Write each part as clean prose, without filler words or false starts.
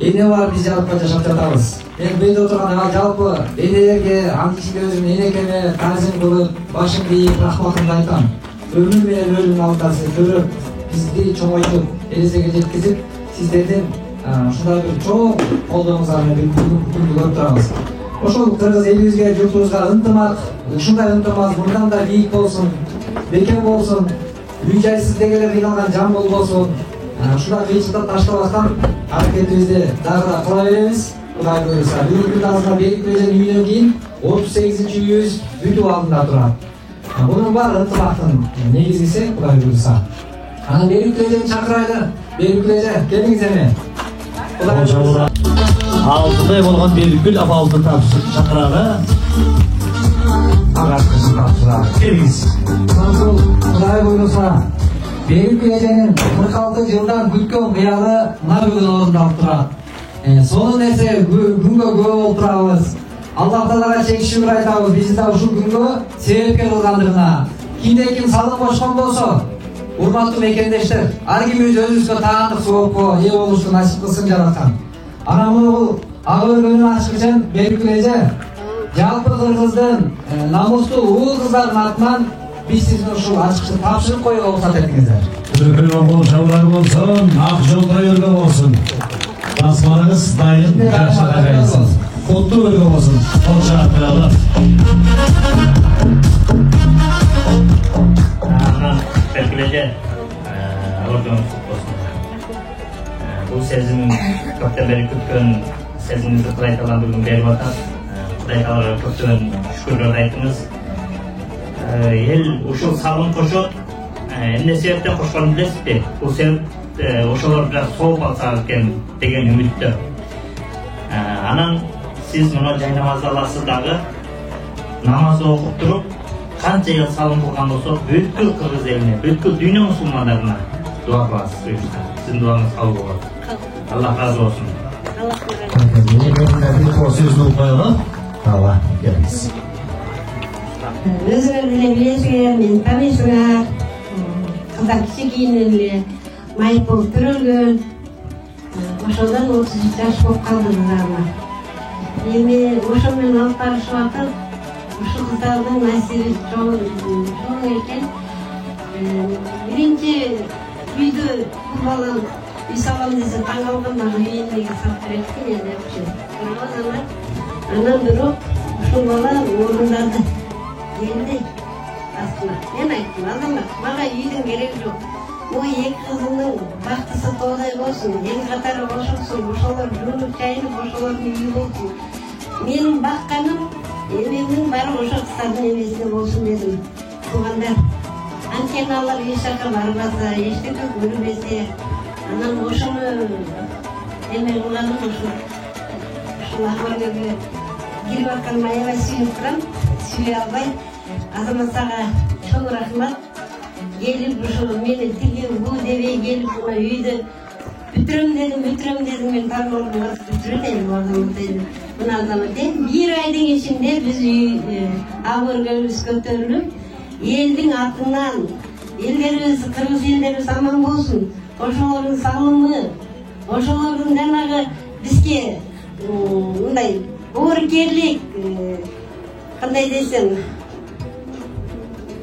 эне бар, биз жалпы жашап жатабыз. Мен bu yerде отырган жалпы энелерге, анын ичинде өзүм энекеме таазим кылып, башымды ийип, рахматымды айтам. Өмүр менен өлүмдүн алтасы көрүп, бизди чоңойтуп, элесеге жеткизип, сиздердин ушундай бир чоң колдооңуздар менен бүгүнкү көрүп турабыз. Ошол кыргыз элибизге, журтубузга ынтымак, ушундай ынтымак мындан да бийик болсун, бекем болсун, үй жайсыз дегелер кыйналган жан болбосун. Ушундай кыйынчылыктан таштабастан аракетибизди дагы да кыла беребиз. Кудай буйруса, бүгүнкү күндө азыркы Берик Көжөнүн үйүнөн кийин 38-үйүбүз бүтүп алдында турат. Bunun var ıntımaqtın negizgisi Kuday buyursa. Ana Berik Köjeni çakıraydı. Berik Köje, geliniz eme. Altınday bolğan Berikgül apa altın çakırağı. Ağaç kızı tapşırağı. Geliniz. Nasıl Kuday buyursa, Berik Köjenin 46 yıldan gütkön kıyalı mına бүгін orundalып turat. Sonun ese günge göğe olturabız. Allah Teala'ga çek şükür aytabız. Bizi de uşul günge sebepkar kılgandırına. Kimde kim salın koşkan bolsa, урматтуу мекендештер, ар ким өзүбүзгө таандык соопко ээ болушту насип кылсын жараткан. Анан бул ак өргөнүн ачык үчүн Берик Көже жалпы кыргыздын намустуу уул кыздардын атынан биз сиздин ушул ачыкчы тапшырык коюуга уруксат этиңиздер. Күркүлгөн бол жабылар болсун, ак жолдой өргө болсун. Тасманыңыз дайын жашага жайсын. Коттуу өргө болсун. Кол чаап бералы. Belki oradan olsun. Bu sezin köpten beri kütkön sezinizi Kuday Teala bugün berip atar. Kuday Teala'ga köpten şükürler aytыңыз. El uşul salın koşup, ne sebepten koşkanını bilesizdi. Bu sebep uşular biraz soğuk alsa eкен деген ümitті. Anan siz buna jay namazda alasыз дағы namazды оқып тұрып, qancha yil salom bo'lgan bo'lsa, бүткүл qirg'iz eline, бүткүл dunyo musulmonlarına dua qilasiz. Sizin duanız qabul bo'ladi. Allah razı olsun. Allah geliniz. Өзіңіз білесіздер, мен танисыңар, қыздар кіші киінілі, майып болып түрілген, ошодан 33 жаш болып қалдыңыздар. Еме ошомен алып барышып атып, ушул кыздардын насиби чоң экен. Биринчи үйдө бул балам үй салам десе таң калган, мага үйүндөгү сап берет экен депчи. Анан бирок ушул бала орундады. Келди астына. Мен айттым, азамат, мага үйдүн кереги жок. Бул эки кызымдын бактысы тоодай болсун, эл катары кошулсун, ошолор жуунуп чайынып, ошолордун үйү болсун. Менин бакканым эмемдин баары ошо кыздардын эмесине болсун дедим. Туугандар, анткени алар эч жака барбаса, эчтеке көрбөсө, анан ошону эме кылганым ушул акыбарга кирип атканыма аябай сүйүнүп турам. Сүйө албай, азамат сага чоң рахмат. Келип ушул мени тиги бу дебей келип мына үйдө бүтүрөм дедим, мен таң болдум, бүтүрөйм азамат. Мына азамат бир айдын ичинде биз ак өргөбүз көтөрүлүп, элдин атынан элдерибиз, кыргыз элдерибиз аман болсун. Ошолордун салымы, ошолордун жанагы бизге мындай оорукерлик, кандай десем,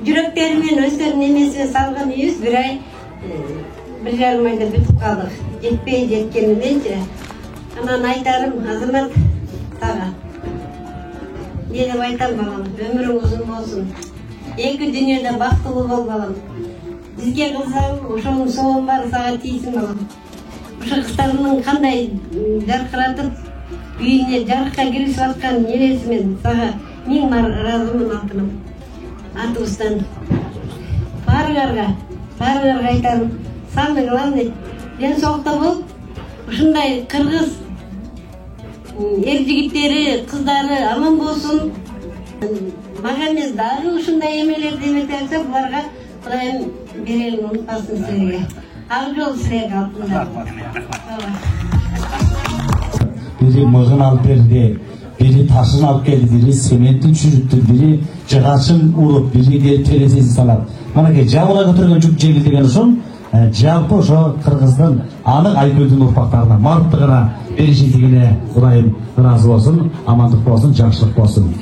жүрөктөрү менен өздөрүнүн эмесине салган үйүбүз бир ай, 1,5 айда бүтүп калдык. Жетпей жеткениненчи. Анан айтарым, азамат сага. Не деп айтам балам, өмүрүң узун болсун. Эки дүйнөдө бактылуу бол балам. Бизге кылсаң, ошонун соогун баары сага тийсин балам. Ошо кыздарымдын кандай жаркыратып, үйүнө жарыкка киришип аткан нересимен сага миң ыраазымын алтыным. Атыбыздан баарыңарга айтарым, самый главный ден соолукта болуп, ушундай кыргыз эр жигиттери, кыздары аман болсун. Мага эмес дагы ушундай эмелерди эметсе, буларга Кудайым берелин унутпасын силерге. Ак жол силерге алтындар. Biri mığın alıp berdi, biri taşın alıp geldi, biri sementin çürüttü, biri cıgaçın urup, biri teresizi salat. Mana ki jabıla götürgen çok jegil degen uşun, жалпы ошо кыргыздын анык айкөлдүн урпактарына марттыгына берешеттигине Кудайым ыраазы болсун, амандык болсун, жакшылык болсун.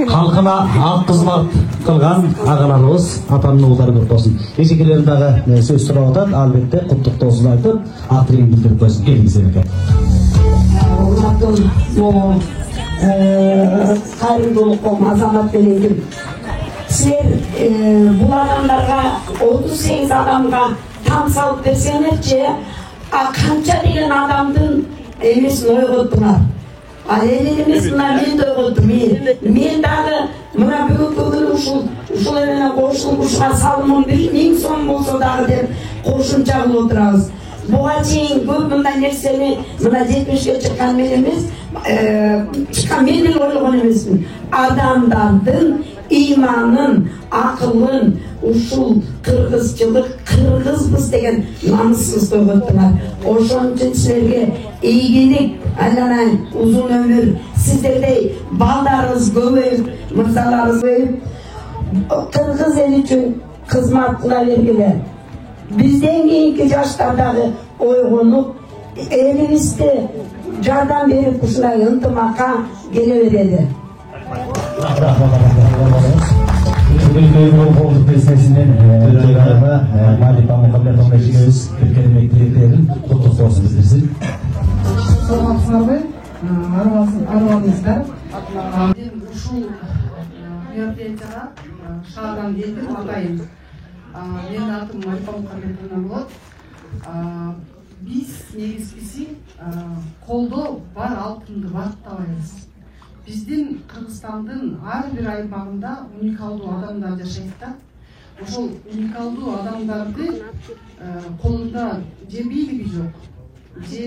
Халкына ак кызмат кылган агаларыбыз, атанын уулдары көп болсун. Эжекелерим дагы сөз сурап атат, албетте куттуктоосун айтып, ак тилегин билдирип койсун. Келиңиз эке. Урматтуу могу кайрымдуулук азамат менен силер бул адамдарга 38 адамга там салып берсеңерчи, канча деген адамдын эмесин ойготтуңар. Элелерimiz мына мен de ойготтум. Мен дагы мына бүгүнкү күнү ушул менен кошулуп ушуга салымым 1000 сом болсо дагы деп кошумча кылып отурабыз. Буга чейин көп мындай нерсени мына 70ге чыккан мен эмес, чыккан мен деле ойлогон эмесмин. Адамдардын иманын, акылын ушул кыргызчылык, кыргызбыз деген намысыбызды ойготтуңар. Ошон үчүн силерге ийгилик, айланайын, узун өмүр, сиздердей балдарыбыз көбөйүп, мырзаларыбыз көбөйүп, кыргыз эл үчүн кызмат кыла бергиле. Бизден кийинки жаштардагы ойгонуп, элибизде жардам берип ушундай ынтымакка келе берели. Бүгүнкү коомдук мекемесинен төрайымы Малика Мухаммедовна жигебиз келген тилектерин куттуктоосун билдирсин. Саламатсыздарбы? Арыбаңыздар. Мен ушул мероприятияга шаардан келдим, атайын. Менин атым Малика Мухаммедовна болот. Биз негизгиси колдоо бар алтынды баттабайбыз. Биздин Кыргызстандын ар бир аймагында уникалдуу адамдар жашайт да. Ошол уникалдуу адамдарды колунда же бийлиги жок, же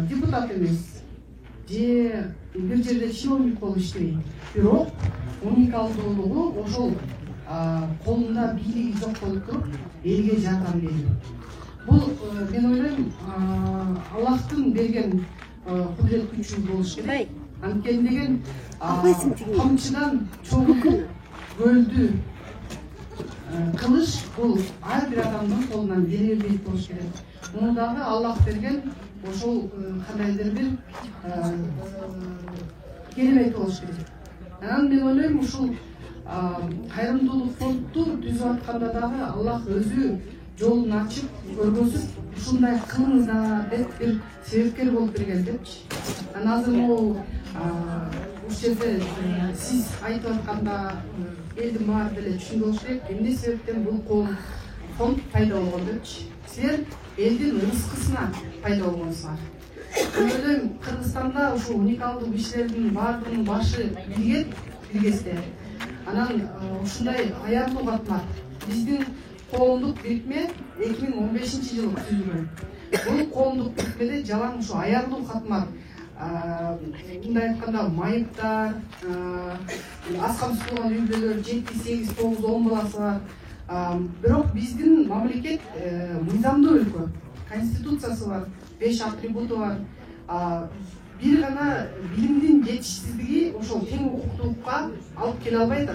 депутат эмес, же бир жерде чиновник болуп иштебейт. Бирок уникалдуулугу ошол колунда бийлиги жок болуп туруп элге жардам берүү. Бул мен ойлойм Аллахтын берген кудурет күчү болуш керек. Анткени деген камчыдан чогуу көлдү кылыш бул ар бир адамдын колунан келе бербейт болуш керек. Муну дагы Аллах берген ошол кандайдыр бир керемет болуш керек. Анан мен ойлойм ушул кайрымдуулук фондду түзүп атканда дагы Аллах өзү жолун ачып көргөзүп, ушундай кылыңыздар деп бир себепкер болуп берген депчи. Анан азыр могу ушул жерде сиз айтып атканда элдин баары деле түшүнүп болуш керек, эмне себептен бул фонд пайда болгон депчи. Силер элдин рызкысына пайда болгонсуңар. Мен ойлойм, Кыргызстанда ушул уникалдуу кишилердин баардыгынын башы биргесте. Анан ушундай аярлуу катмар. Биздин коомдук бирикме 2015-жылы түзүлгөн. Бул коомдук бирикмеде жалаң ушу аярлуу катмар, мындай айтканда майыптар, аз камсыздуулган үй-бүлөлөр 7, 8, 9, 10 баласы бар. Бирок биздин мамлекет мыйзамдуу өлкө, конституциясы бар, 5 атрибуту бар. Бир гана билимдин жетишсиздиги ошол тең укуктуулукка алып келе албайт.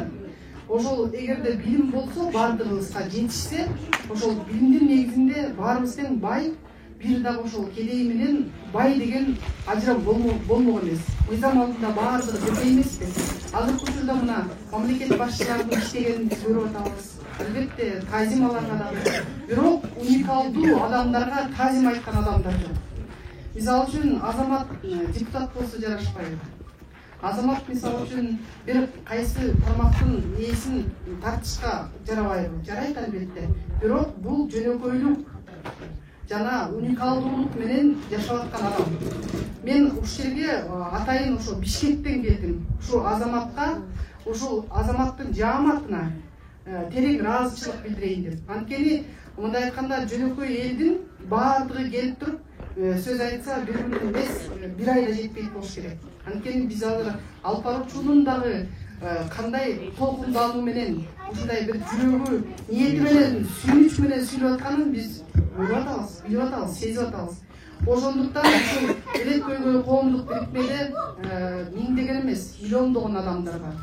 Ошол эгерде билим болсо, баардыгыбызга жетишсе, ошол билимдин негизинде баарыбыз тең бай, бир дагы ошол кедей менен бай деген ажырам болмогон эмес. Мыйзам алдында баардыгы бирдей эмеспи? Азыркы учурда мына мамлекет башчыларынын иштегенин биз көрүп атабыз. Албетте тазималарга дагы. Бирок уникалдуу адамдарга тазим айткан адамдар жок. Мисалы үчүн азамат депутат болсо жарашпайбы? Азамат мисалы үчүн бир кайсы тармактын ээсин тартышка жарабайбы? Жарайт албетте. Бирок бул жөнөкөйлүк жана уникалдуулук менен жашап аткан адам. Мен ушул жерге атайын ошо Бишкектен келдим. Ушул азаматка, ушул азаматтын жааматына терең ыраазычылык билдирейин деп. Анткени мындай айтканда жөнөкөй элдин баардыгы келип туруп сөз айтса бир күн эмес, бир айда жетпейт болуш керек. Анткени биз азыр алып баруучунун дагы кандай толкундануу менен ушундай бир жүрөгү ниети менен сүйүнүч менен сүйлөп атканын биз көрүп атабыз, билип атабыз, сезип атабыз. Ошондуктан ушул элек көйгөй коомдук бирикмеде миңдеген эмес, миллиондогон адамдар бар.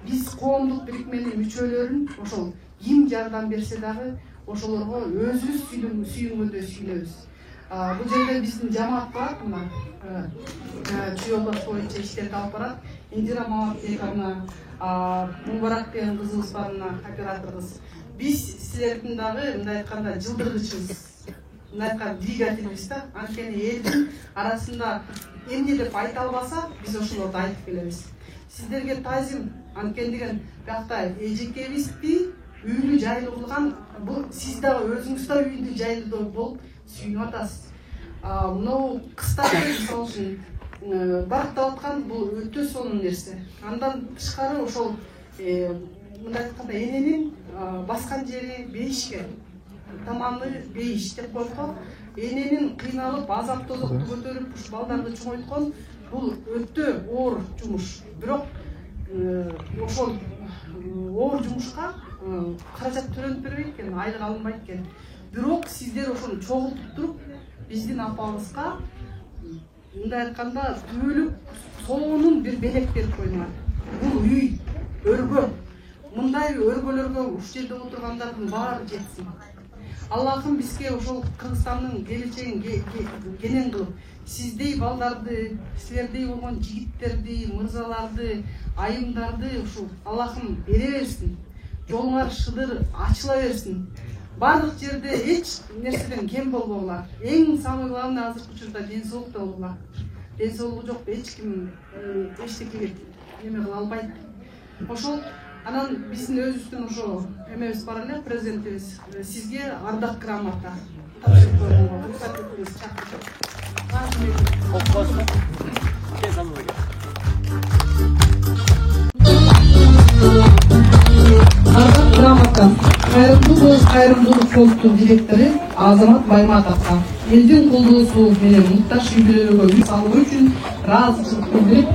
Биз коомдук бирикменин мүчөлөрүн ошол ким жардам берсе дагы ошолорго өзүбүз сүйүнгөндөй сүйлөбүз. Бул жерде биздин жамаат бар, мына чүйөлбаш боюнча иштерди алып барат. Индира Маматбековна, Мубарак деген кызыбыз бар, мына операторубуз. Биз силердин дагы мындай айтканда жылдыргычыбыз, мындай айтканда двигателибиз да. Анткени элдин арасында эмне деп айта албаса, биз ошолорду айтып келебиз. Сиздерге тазим, анткени деген биякта эжекебизди үйлүү жайлуу кылган, бул сиз дагы өзүңүз да үйлүү жайлуу болуп сүйүнүп атасыз. Мынау кыстагы мисалы үчүн барктап аткан бул өтө сонун нерсе. Андан тышкары ошол мындай айтканда эненин баскан жери бейишке, таманы бейиш деп коет. Эненин кыйналып, азап тозокту көтөрүп, ушу балдарды чоңойткон бул өтө оор жумуш. Бирок ошол оор жумушка каражат төлөнүп бербейт экен, айлык алынбайт экен. Бирок сиздер ошону чогултуп туруп, биздин апабызга мындай айтканда түбөлүк сонун бир белек берип койдуңар. Бул үй, өргө. Мындай өргөлөргө ушул жерде отургандардын баары жетсин. Аллахым бизге ошол Кыргызстандын келечегин кенен кылып, сиздей балдарды, силердей болгон жигиттерди, мырзаларды, айымдарды ушул Аллахым бере берсин. Жолуңар шыдыр ачыла берсин. Барлык жерде эч нерседен кем болбогула. Эң самый главный азыркы учурда ден соолукта болула. Ден соолугу жок эч ким эчтекеге неме кыла албайт. Ошол анан биздин өзүбүздүн ошо эмебиз бар эле, президентибиз сизге ардак грамота тапшырып койгонго уруксат этиңиз, ардак грамота кайрымдуулук фондунун директору Азамат Байматовго элдин колдоосу менен муктаж үй бүлөлөргө үй салуу үчүн ыраазычылык билдирип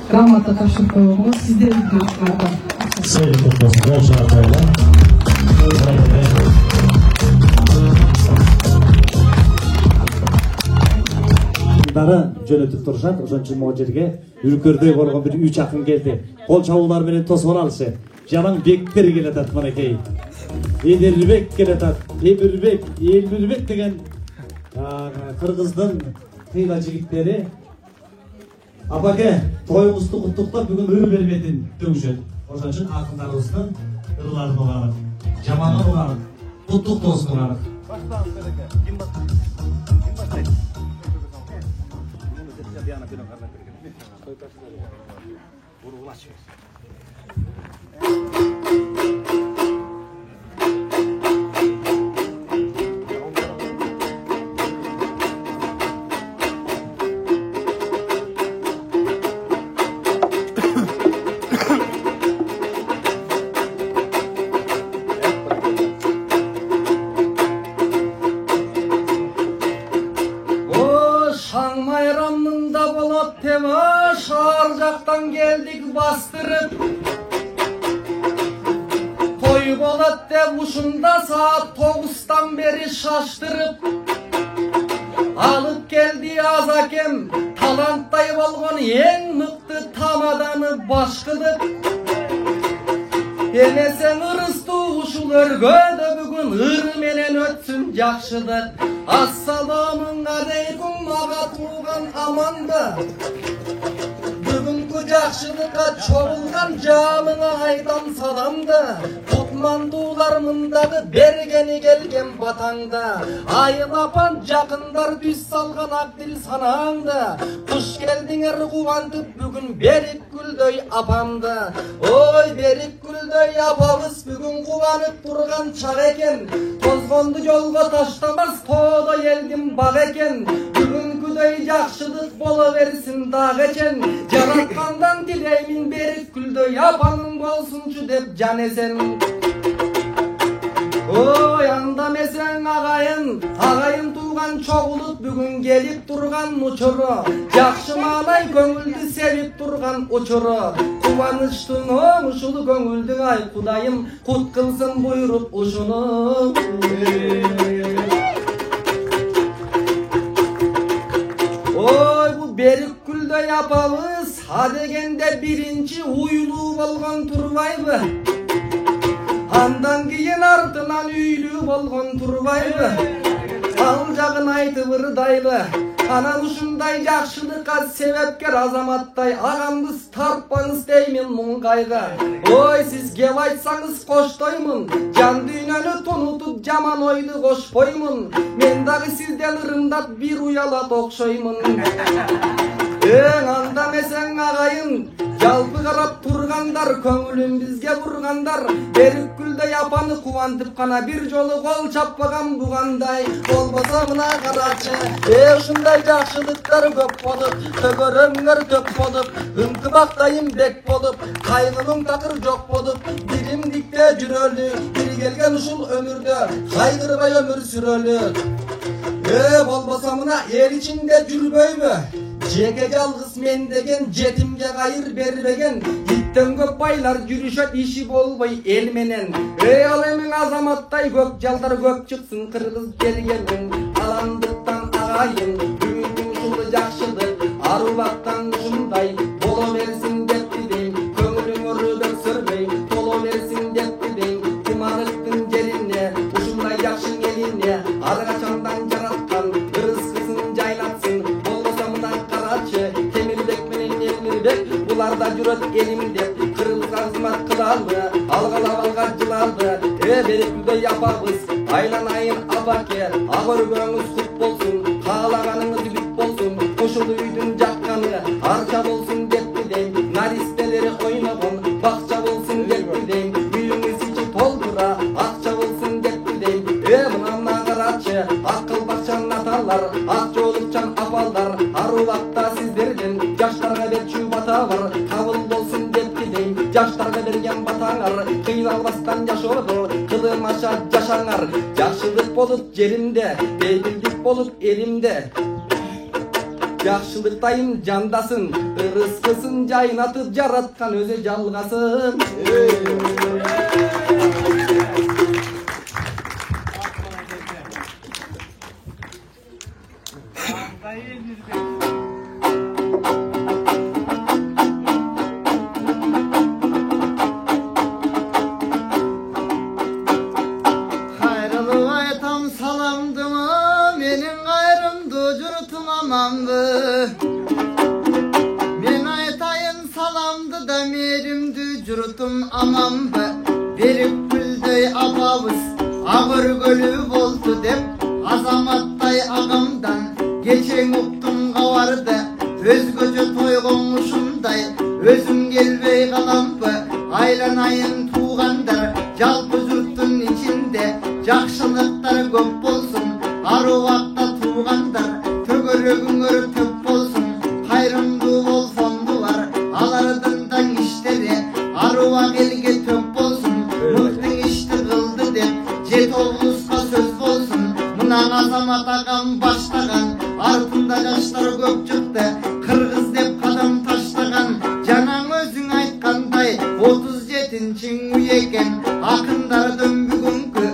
грамота тапшырып койгонго сиздердин көзүңөрдөн дары жөнөтүп турушат. Ошон үчүн могу жерге үркөрдөй болгон бир үй чакын келди. Кол чабуулар менен тосуп алалы. Жалаң бектер келатат манекей. Эдербек келатат. Элбирбек деген Кыргыздын кыйла жигиттери. Апаке, тоюңузду куттуктап бүгүн ыр бербетин төгүшөт. Ошон үчүн акындарыбыздын ырларын уганып, жаманын уганып, куттуктоосун уганып. Geldik bastırıp toy bolat de uşunda saat 9'dan beri şaştırıp alıp geldi azakem talantay bolgon en mıktı tamadanı başkıdıp demesen ırıstı uşul örgödü bugün ır menen ötsün jakşıdık. Assalamun aleykum maga tuğan amanda бүгүнкү жакшылыкка чогулган жаамыңа айтам саламды. Кутмандуулар мындагы бергени келген батаңда. Айыл апан жакындар түз салган ак дил санаңды. Куш келдиңер кубантып бүгүн Берик Гүлдөй апамды. Ой Берик Гүлдөй апабыз бүгүн кубанып турган чак экен. Тозгонду жолго таштамас тоодо элдин бак экен. Бүгүнкүдөй жакшылык боло берсин дагы экен. Жараткандан дилеймин Берик Гүлдөй апаның болсунчу деп жан эсен. Ой анда месең агайын туган чогулуп бүгүн келип турган учуру. Жакшы маалай көңүлдү себип турган учуру. Кубанычтын ушул көңүлдү ай Кудайым кут кылсын буйруп ушуну. Ой бу Берик Гүлдөй апабыз ha degende birinci uyluu bolgon turbayby. Андан кийин артынан үйлүү болгон турбайбы, ал жагын айтып ырдайлы. Анан ушундай жакшылыкка себепкер азаматтай агамдыз тартпаңыз деймин муңгайга. Ой, сиз кеп айтсаңыз коштоймун, жан дүйнөнү тунутуп жаман ойду кошпоймун. Мен дагы сизден ырымдап бир уялат окшоймун. Анда месең агайын, жалпы карап тургандар, көңүлүн бизге бургандар, Берикгүлдөй апаны кубантып кана бир жолу кол чаппаган бугандай. Болбосо мына карачы, ушундай жакшылыктар көп болуп, төгөрөңөр көп болуп, ынтымактайым бек болуп, кайгынын такыр жок болуп, биримдикте жүрөлү, бир келген ушул өмүрдө кайгырбай өмүр сүрөлү. Болбосо мына эл ичинде жүрбөйбү, жеке жалгыз мен деген жетимге кайыр бербеген, иттен көп байлар жүрүшөт иши болбой эл менен. Ал эми азаматтай көп жалдар көп чыксын кыргыз келгенин, аландыктан агайын бүгүнкү ушул жакшылык ар убактан ушундай боло берсин деп дилейм. Көңүлүңөр өксөрбөй толо берсин деп дилейм. Тымарыктын жерине ушундай жакшы элине ар качандан жараткан рызкысын жайлатсын. Темирбек менен Элмирбек буларда жүрөт элимде, кыргызга кызмат кылалы, алгалап алга жылалы. Берикгүлдөй апабыз, айланайын апаке, ак өргөңүз кут болсун, каалаганыңыз бүт болсун, ушул үйдүн жакканы арча болсун деп дилейм. Наристелери ойногон бакча болсун деп дилейм. Үйүңүз ичи толтура акча болсун деп дилейм. Мына карачы, акыл бакчан аталар, ак жоолукчан апалдар, ар убакта сиздерден жаштарга берчү бата бар, кабыл болсун деп дилейм. Жаштарга берген батаңар кыйналбастан жашоодо кылымаша жашаңар. Жакшылык болуп жеримде, бейбилдик болуп элимде, жакшылыктайым жандасын, рызкысын жайнатып жараткан өзү жалгасын. Kayralı aytam salamdıma, menin gayrımdı jurtum amandı. Men aytayın salamdı da merimdi jurtum amandı. Berikgүлдөй apabız agırgölü boldu dep, azamatтай agamdan geçen uktum kavardı. Özgöcü toygonmuşumday özüm gelbey kalampı. Aylanayın tuğandar jalpı jurttun içinde, jakşılıklar köp bolsun, ar ubakta tuğandar tөгөрөгүңөр төп болсун. Кайрымдуу болсоңдулар алардын иштери, ар убак элге төп болсун. Мыктың ишти кылды деп жет облуска сөз болсун. Мына азамат агам баштаган, артында жаштар көп чыкты, кыргыз деп кадам таштаган. Жанаң өзүң айткандай 37-чиң үй экен, акындардын бүгүнкү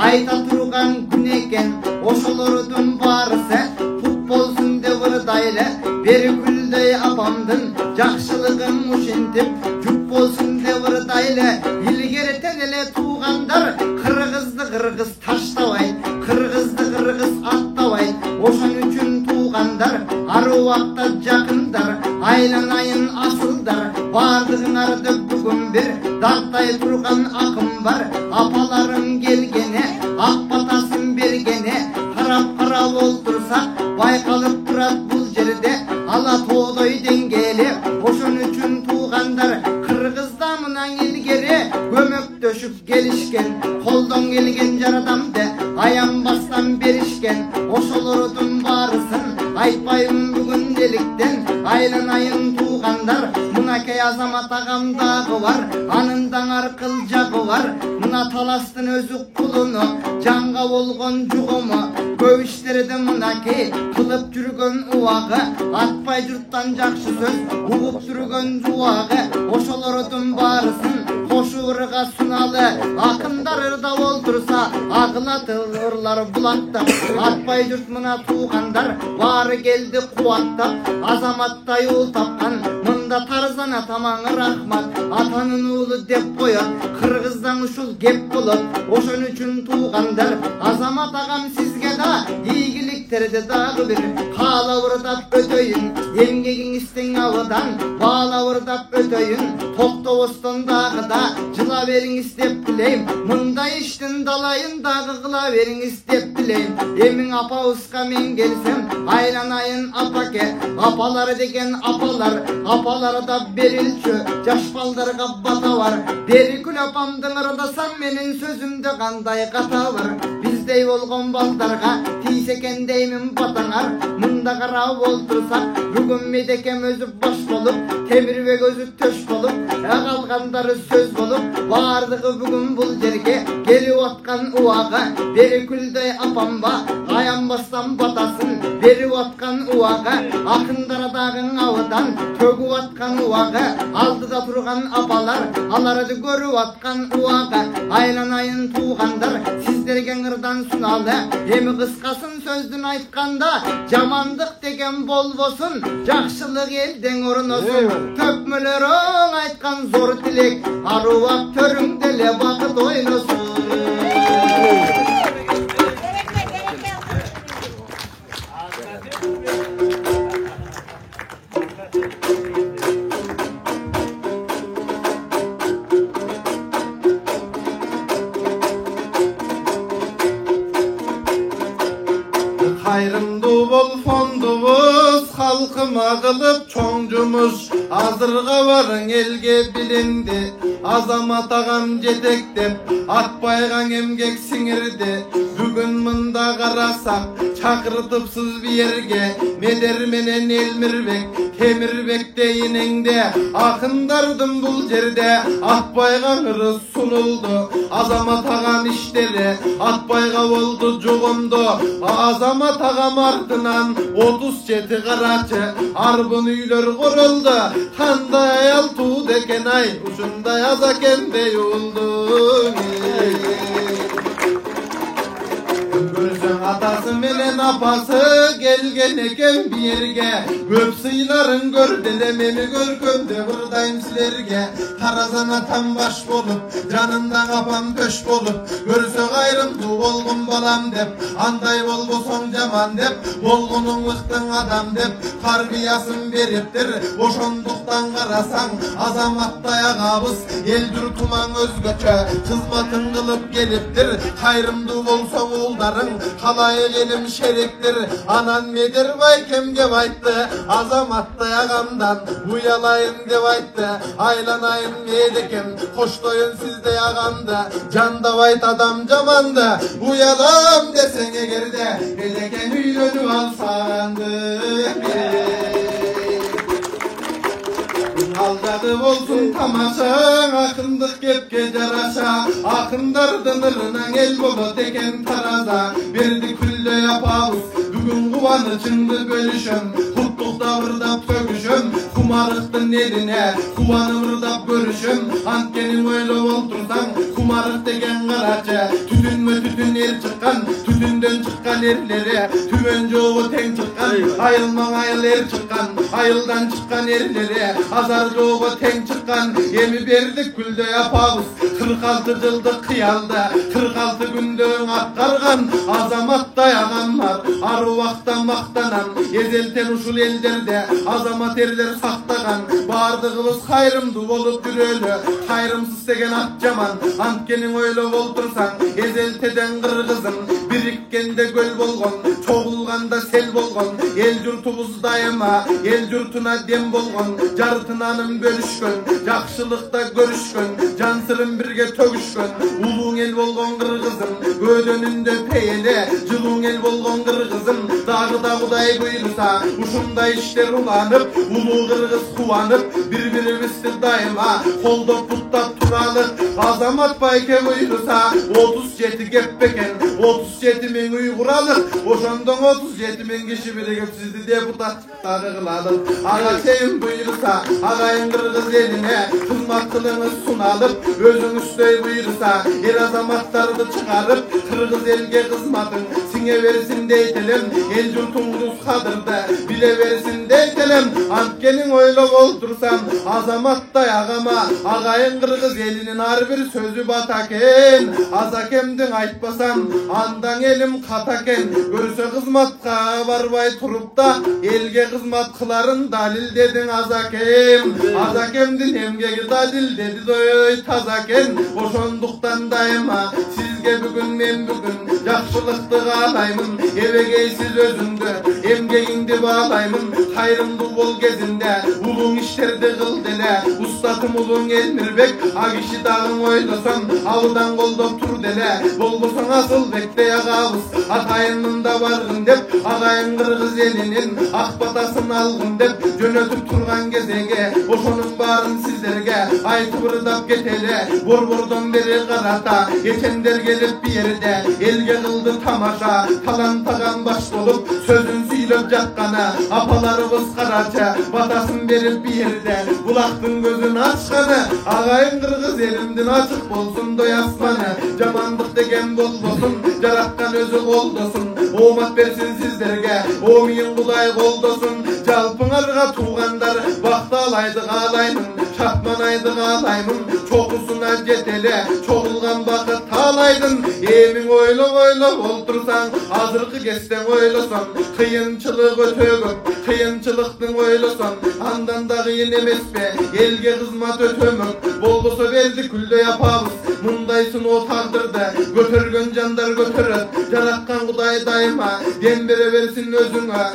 айта турган күн экен. Ошолордун баарысы пут болсун деп ырдайлы, Берикгүлдөй апамдын жакшылыгын ушинтип жүк болсун деп ырдайлы. Илгертен эле туугандар кыргызды кыргыз таштабайт, кыргызды кыргыз аттабайт. Ошон үчүн туугандар ар убакта жакындар, айланайын асылдар. Бардыгыңарды бүгүн бир дартай турган акым бар. Апаларым келгене, ак батасын бергене, карап олтурсак байкалып турат бул жерде ала тоодой деңгели. Ошон үчүн туугандар кыргызда мынан илгери көмөктөшүп келишкен, колдон келген жардамды аянбастан беришкен. Ошолордун баарысын айтпайм бүгүн деликтен, айланайын туугандар. Мынакей азамат агам дагы бар, анын даңар кыл жагы бар. Мына таластын өзү кулуну, жанга болгон жугуму, көп иштерди мынакей кылып жүргөн убагы. Атпай журттан жакшы сөз угуп жүргөн жубагы. Ошолордун баарысын кошу ырга суналы, акындар ырда олтурса агылатырлар булакта атпай жұрт мына туғандар бары келді қуаттап азаматтай ұл тапқан мында Тарзан атамаңа рахмат атанын ұлы деп қоят қырғыздан ушул кеп болот ошон үчүн туғандар азамат агам сизге да ийгиликтерди дагы бир каалабырдап өтөйүн эмгегиңиздин абыдан баалабырдап өтөйүн токтобостон дагы да жыла бериңиз деп тилейм мындай иштин далайын дагы кыла бериңиз деп тилейм эмиң апабызга мен келсем айланайын апаке апалар деген апалар да берилчү жаш балдарга бата бар Берикүл апамдын ырдасам менин сөзүмдө кандай ката бар биздей болгон балдарга тийсе экен деймин батаңар мында карап олтурсак бүгүн медекем өзү баш болуп темирбек өзү төш болуп калгандары сөз болуп баардыгы бүгүн бул жерге келип аткан убагы Берикүлдөй апамба аянбастан батасын берип аткан убагы акындар дагы абыдан төгүп аткан убагы алдыда турган апалар аларды көрүп аткан убагы айланайын туугандар сиздерге ырдан суналды эми кыскасын сөздүн айтканда жамандык деген болбосун жакшылык элден орносун төкмөлөрүң айткан зор тилек аруак төрүңдө эле бакыт ойносун Кайрымдуу болсондубуз халкыма кылып чоң жумуш азырга барың элге билинди азамат агам жетектеп атпайган эмгек сиңирди бүгүн мында карасак чакыртыпсыз биерге медер менен Элмирбек Темирбек дейинеңде акындардын бул жерде атпайган ыры сунулду азамат агам иштери атпайга болду жогомду азамат агам артынан 37 карачы арбын үйлөр королду кандай аял тууду экен ай ушундай азакемдей уулду көрсөң атасы менен апасы келген экен биерге көп сыйларын көрдү эле мени көргөндө ырдайм силерге Таразан атам баш болуп жанында апам төш болуп көрсө кайрымдуу болгон балам деп андай болбосоң жаман деп болгонуң ыктың адам деп тарбиясын бериптир ошондуктан карасаң азаматтай агабыз эл журтумаң өзгөчө кызматын кылып келиптир кайрымдуу болсоң уулдарың калай элим шеректир анан Медербай кем деп айтты азаматтай агамдан уялайын деп айтты айланайын медекем коштоюн сиздей агамды жандабайт адам жаманды уялам десең эгерде медекем үйлөнүп алсаңды алдады болсун тамашаң акындык кепке жараша акындардын ырынан эл болот экен тараза берди күлдөй апабыз бүгүн кубанычыңды бөлүшөм куттуктап ырдап төгүшөм кумарыктын элине кубанып ырдап көрүшөм анткени ойлоп олтурсаң кумарык деген карачы түтүнмө түтүн эр чыккан түтүндөн чыккан эрлери түмөн жообу тең чыккан айылмаң айыл эр чыккан айылдан чыккан эрлери азар жообу тең чыккан эми бердик күлдөй апабыз 46 жылдык кыялды 46 күндө аткарган азаматтай агам бар ар убакта мактанам эзелтен ушул элдерде азамат эрлер сактаган баардыгыбыз кайрымдуу болуп жүрөлү кайрымсыз деген ат жаман анткени ойлоп олтурсаң эзелтеден кыргызым бириккенде көл болгон чогулганда сел болгон эл журтубуз дайыма эл журтуна дем болгон жарытынаным бөлүшкөн жакшылыкта көрүшкөн жан сырын бирге төгүшкөн улууң эл болгон кыргызым көөдөнүндө пейиле жылууң эл болгон кыргызым дагы да Кудай буйруса ушундай иштер уланып улуу кыргыз кубанып бири бирибизди дайыма колдоп буттап туралы азамат байке буйруса 37 кеп бекен 30 37 ming uy kuralım. Oşondan 37 ming kişi birikip sizi deputatları kılalım. Ağa şeyin buyursa, ağayın Kırgız eline hizmetlığınız sunalım. Özünüzde buyursa, el azamatlarını çıkarıp Kırgız elge hizmetin sine versin deytelim. El yurtumuz kadırdı, bile versin deytelim. Antkenin öyle oldursam, azamatday ağama, ağayın Kırgız elinin har bir sözü bataken. Azakemdin aytpasam, andan elim kataken. Görse hizmetka barbay turup da, elge hizmet kıların dalil dedin azakem. Azakemdin emgegi dalil dedi doy tazaken. Oşonduktan daima sizge bugün men bugün jakşılıkты kalaymın. Evegeysiz özündü emgegindi bağlaymın. Hayrımdı bol gezinde ulun işlerde kıl dele. Ustatım ulun Elmirbek agişi dağın oylasan alıdan koldop tur dele. Bolbosan asıl bekle yağabız atayının da vargın dep. Ağayın Kırgız elinin akbatasın algın dep. Jönötüp turgan gezege oşonun barın sizlerge aytıp ırdap getele. Borbordan beri karata geçenler gelip bir yerde elge kıldı tamaşa. Talan baş bolup sözün süylöp jatkana apalarыбыз karaça batasın berip bir yerde. Bulaktın gözünü açkanı ağayın Kırgız elimdin açık bolsun doy asmanı. Jamandık degen bolbosun jaratkan özü koldosun. Omat bersin sizlerge omiyin Kuday koldosun. Jalpыңарга tuğandar bakta alaydı ağalaymın. Şatman aydı ağalaymın çokusuna jetele. Çoğulgan bakı talaydın emin oylop oltursan. Azırkı kesten oylasan kıyınçılık ötögöp. Kıyınçılıktın oylasan andan da kıyın emes be. Elge hizmet ötömök bolbosa berdi külde yapabız. Mundaysın o taqdırda götörgön jandar götöröt. Jaratkan Kuday daima den bere versin özüne.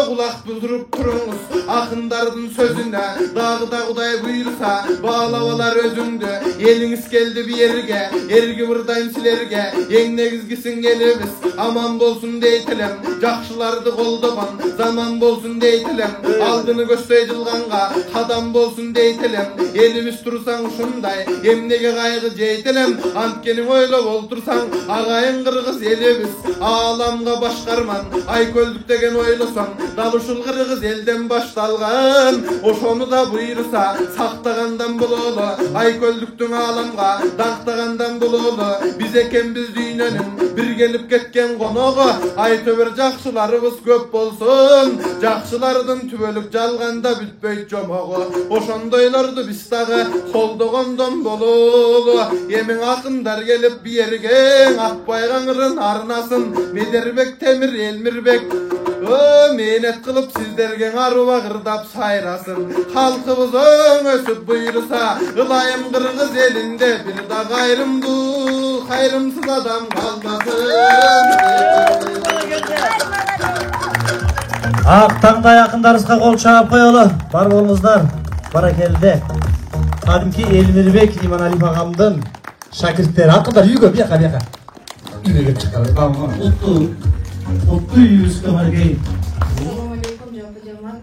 Kulak buzurup turunuz akındardın sözüne. Dağda Kuday buyursa bağlavalar özündü. Eliniz geldi bir yerge ergi buradayım silerge. Egnegizgisin gelimiz aman bolsun deytilem. Jakşılardı koldaman zaman bolsun deytilem. Aldını gösteycilganга kadam bolsun deytilem. Elimiz tursan şunday emnege kaygı jeytilem. Antkenin oylop oltursan ağayın Kırgız elimiz ağalamga başkarman. Ayköldük degen oylasan dalışıl Kırgız elden baştalgan. Oşonu da buyursa saktagandan bulolu. Ayköldüktün ağalamga daqtagandan bulolu. Biz eken biz dünyanın bir gelip ketken konoğu. Aytöber jakşılarыбыз köp bolsun. Jakşılardın tübölük jalganda bütböйт jomoğu. Oşondoylardı biz dağı koldogondan bololu. Yemin akındar gelip bir yerge Akbaygaňyrın arnasın. Mederbek Temir Elmirbek menet kılıp sizlerge arıva gırdap sayrasın. Halkыбызın ösüp buyursa ılayım Kırgız elinde bir da hayrımsız adam kalmasın. Ақтаңда якындарыбызга кол чаап коелу. Бар болуңуздар. Баракелде. Кадимки Элмирбек Иманалиев агамдын шакирттери. Акындар үйгө бияка. Үйгө чыккан. Оттуу үйүбүзгө баргей. Assalamu alaikum жалпы жамаат.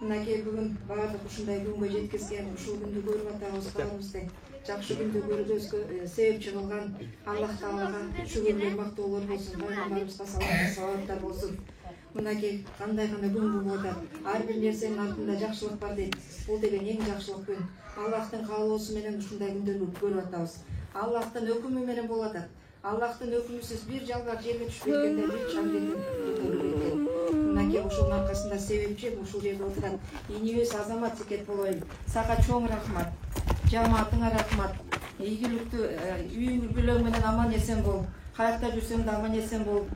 Мынакей бүгүн баардык ушундай күнгө жеткизген, ушул күндү көрүп атабыз баарыбызды. Жакшы күндү көрүүбүзгө себепчи кылган Аллах Таалага шүгүрлөр мактоолор болсун. Пайгамбарыбызга салаваттар болсун. Мынакей кандай гана күн болуп атат. Ар бир нерсенин артында жакшылык бар дейт. Бул деген эң жакшылык күн. Аллахтын каалоосу менен ушундай күндөрдү көрүп атабыз. Аллахтын өкүмү менен болуп атат. Аллахтын өкүмүсүз бир жалгак жерге түшүп кеткенде бир чамдын кеткен. Мынакей ушунун аркасында себепчи ушул жерде отурат инибиз Азамат Зекет болоюн. Сага чоң рахмат. Жамаатыңа рахмат. Ийгиликтүү үйүң бүлөң менен аман эсен бол. Каякта жүрсөң да аман эсен бол.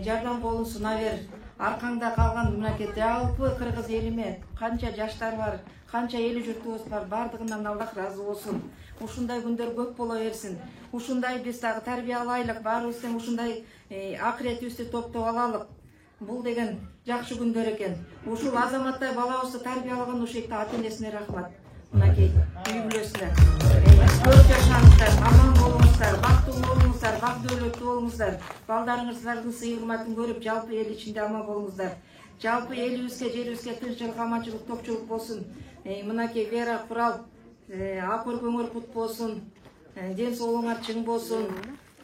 Жардам колун суна бер. Аркаңда калган мынакей жалпы Кыргыз элиме канча жаштар бар, канча эли журтубуз бар, бардыгынан Аллах разы болсун. Ушундай күндөр көп боло берсин. Ушундай биз дагы тарбия алайлык, баарыбыз тең ушундай акыретибизди топтоп алалык. Бул деген жакшы күндөр экен. Ушул Азаматтай балабызды тарбиялаган ушекте ата-энесине рахмат. Мынакей үй бүлөсүнө. Көп жашаңыздар, аман болуңуздар, бактылуу болуңуздар, бак дөөлөттүү болуңуздар. Балдарыңыздардын сый-урматын көрүп, жалпы эл ичинде аман болуңуздар. Жалпы элибизге, жерибизге тынччылык, аманчылык, топчулук болсун. Мынакей Вера Курал, акыр көңүл кут болсун. Ден соолуңар чың болсун.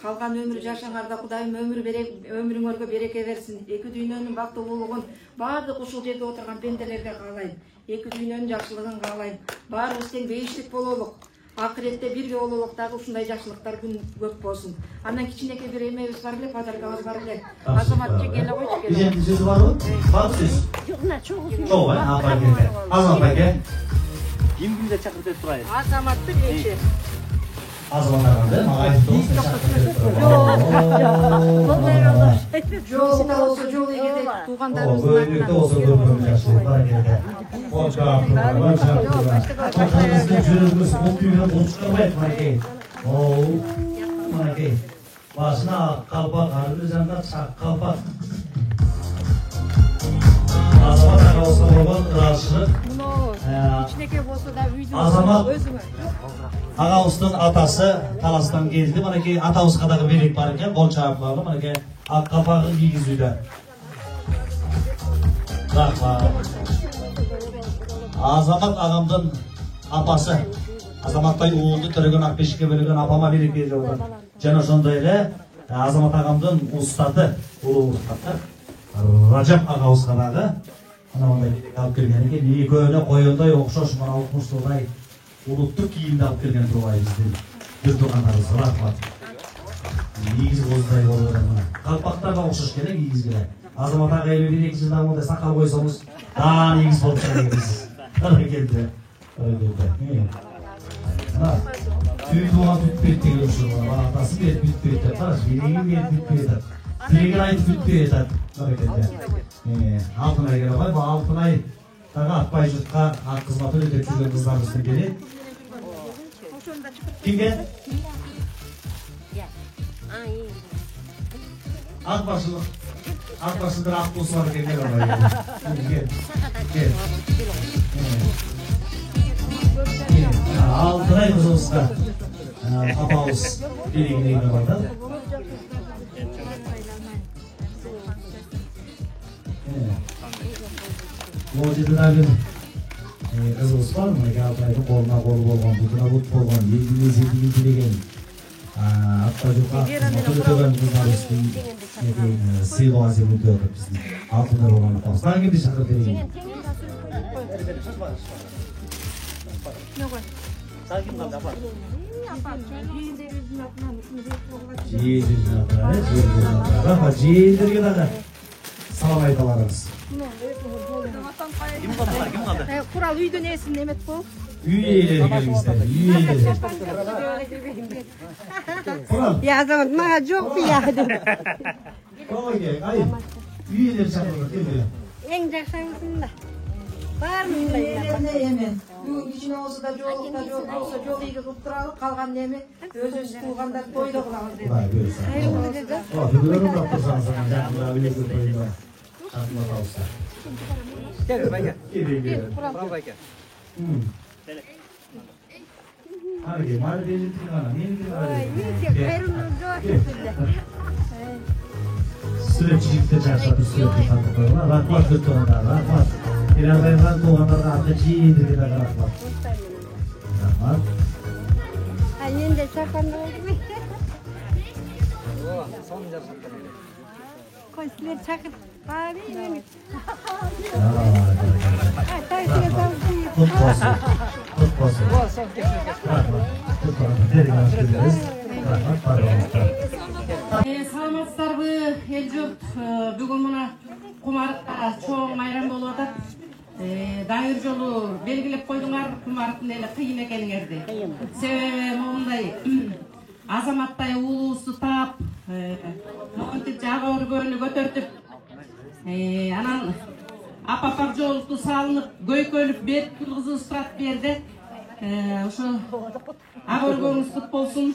Калган өмүр жашаңарда Кудайым өмүрүңөргө береке берсин. Эки дүйнөнүн бактылуулугун баардык ушул жерде отурган пенделерге каалайм. Эки дүйнөнүн жакшылыгын каалайм. Баарыбыз тең бейиштик бололук. Акыретте бирге бололук, дагы ушундай жакшылыктар күн көп болсун. Андан кичинекей бир эмебиз бар эле, подаркабыз бар эле. Азаматчы келе койчу келе. Бизде сөз барбы? Бар сөз. Чоң, апа келди. Азамат аке. Кимди чакыртып турайын? Азаматты кече. Азамат агамды мага айтып Жол болсо жол эгеде туугандарыбыздын Бөйрөктө болсо көргөн жакшы. Баракелде. Ошондой жүрөгүбүз муктуйдан болчукабайт маке. Маке. Башына калпак, ары жанында чак калпак. Азамат ага болсо болгон ырашык. кичинекей болсо да үйдүн Азамат агабыздын атасы Таластан келди. Манеки атабызга дагы белек бар экен, кол чапкалы. Манеки ак калпагын кийгизүүдө. Рахмат. Азамат агамдын апасы. Азаматтай уулду төрөгөн Акбешикке бөлгөн апама белек берип жатат. Жана ошондой эле Азамат агамдын устаты, улуу устаты Ражап агабызга дагы мындай белек алып келген экен. Экөөнө коёндой окшош мына укмуштуудай улуттук кийимди алып келген турбайбыз биздин бир туугандарыбыз. Рахмат. Негизи боздай болуп атат. Калпактарга окшош керек кийгизгиле. Азамат ага 51 жылдан мындай сакал койсоңуз да негиз болуп жатат экенсиз. Келди. Түй туған бүтпейт деген ушул бар. Атасы берип бүтпейт деп караш. Белегин берип бүтпейт деп. Тилегин айтып бүтпейт деп. Алтынай келе бу Алтынай дагы Акбай журтка ак кызматын өтөп жүргөн кыздарыбыздын бири. Кимге? Акбашылдыр ак болсу бар экен деп Алтынай кызыбызга апабыз белегин ийип атат. Могу жерде дагы кызыбыз бар. Мына Алтынайдын колуна кол болгон, бутуна бут болгон, элдин эзегин билеген Акбайдыкка өтөгөн кыздарыбыздын сыйлоо азыр өтүп атат биздин Алтынай болгон апабыз. Дагы кимди чакырып берейин? Жиендерге дагы салам айта аларбыз. Ким калды? Курал үйдөн эсин немет болуп. Үй ээлери келиңиздер. Үй ээлери. Я Азамат мага жокпу я деп. Ой, ай. Үй ээлери чакырып келди. Эң жакшысың да. Баарыбыз эме. Бүгүн кичине болсо да жол болсо жол ийге кылып туралы, калган эми өзүбүз туугандар тойдо кылабыз деп. Süreçlikte çarşafı sürekli tanıdıklarına rahmat götürenler, rahmat. İlerleyen doğanlarda adı ciğindir gibi rahmat. Rahmat. Annen de çapandı oldu mu? Koşular çakıp bari mi? Kut olsun. Kut olsun. Rahmat. Kut olsun. Rahmat. Pardon. Саламатсыздарбы эл журт, бүгүн мына Кумарыкта чоң майрам болуп атат. Дайыр жолу белгилеп койдуңар, Кумарыктын эле кыйын экениңерди. Себеби моундай Азаматтай уулуусу таап, монтип жагы өргөнү көтөртүп, анан апапак жолду салынып, көйкөлүп берип кызыбыз турат бу жерде. Ошо ак өргөнүңүз кут болсун,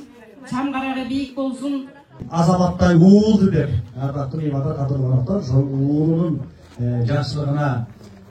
чамгарагы бийик болсун. Азаматтай уулду деп ардактуу меймандар катылгандыктан ошол уулунун жакшылыгына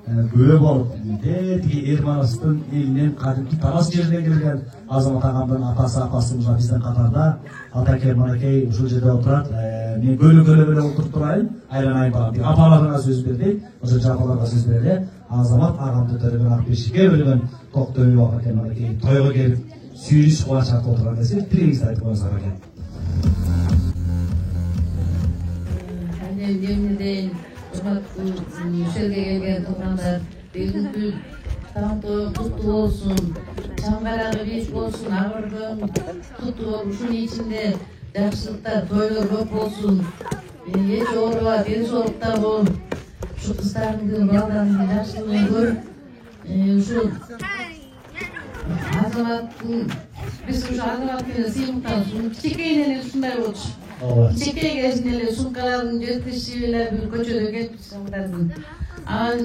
күбө болуп тиги Эрмановдун элинен кадимки Тарас жеринен келген Азамат агамдын атасы апасыбыз биздин катарда атакер манакей ушул жерде отурат. Мен көлө эле отуруп турайын, айланайын багам. Апаларга сөз берди, ошо апаларга сөз берди. Азамат агамды төрөгөн Акбешикке бөлгөн Токтөбү багакен манакей тойго келип сүйүнүч кубанычта отурган десе, тилегиңизди айтып коюңуздар экен. Üşelge kelgen tug'anlar, бүгүнкү таң-той куттуу болсун, чаңгарагы беш болсун, агырдың куттуу болуп, ушунун ичинде жакшылыктар, тойлор көп болсун. Эч ооруба, ден соолукта бол. Ушу кыздардын, балдардын жакшылыгын көрүп, ушу азаматтын биз ушу азамат менен сыймыктан кичинекейинен эле ушундай болчу. Кичинекей кезинен эле сумкаларын жеткизишип эле бир көчөдө кетип анан